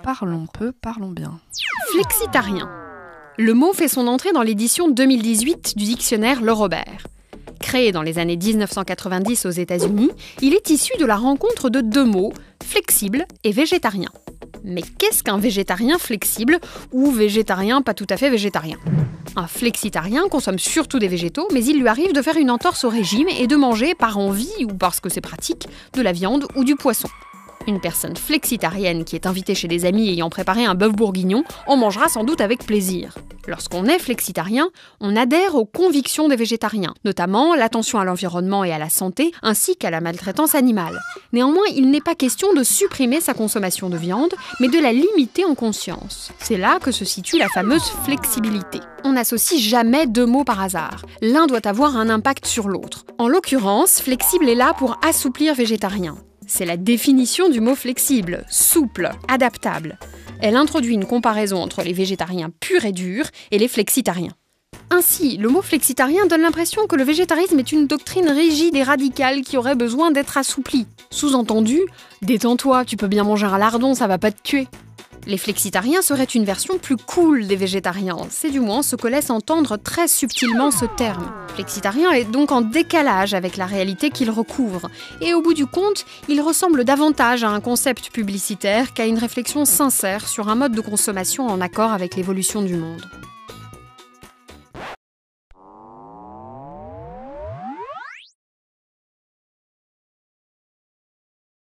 Parlons peu, parlons bien. Flexitarien. Le mot fait son entrée dans l'édition 2018 du dictionnaire Le Robert. Créé dans les années 1990 aux États-Unis, il est issu de la rencontre de deux mots, flexible et végétarien. Mais qu'est-ce qu'un végétarien flexible ou végétarien pas tout à fait végétarien ? Un flexitarien consomme surtout des végétaux, mais il lui arrive de faire une entorse au régime et de manger par envie ou parce que c'est pratique de la viande ou du poisson. Une personne flexitarienne qui est invitée chez des amis ayant préparé un bœuf bourguignon en mangera sans doute avec plaisir. Lorsqu'on est flexitarien, on adhère aux convictions des végétariens, notamment l'attention à l'environnement et à la santé, ainsi qu'à la maltraitance animale. Néanmoins, il n'est pas question de supprimer sa consommation de viande, mais de la limiter en conscience. C'est là que se situe la fameuse flexibilité. On n'associe jamais deux mots par hasard. L'un doit avoir un impact sur l'autre. En l'occurrence, flexible est là pour assouplir végétarien. C'est la définition du mot flexible, souple, adaptable. Elle introduit une comparaison entre les végétariens purs et durs et les flexitariens. Ainsi, le mot flexitarien donne l'impression que le végétarisme est une doctrine rigide et radicale qui aurait besoin d'être assouplie. Sous-entendu, détends-toi, tu peux bien manger un lardon, ça va pas te tuer. Les flexitariens seraient une version plus cool des végétariens. C'est du moins ce que laisse entendre très subtilement ce terme. Flexitarien est donc en décalage avec la réalité qu'il recouvre. Et au bout du compte, il ressemble davantage à un concept publicitaire qu'à une réflexion sincère sur un mode de consommation en accord avec l'évolution du monde.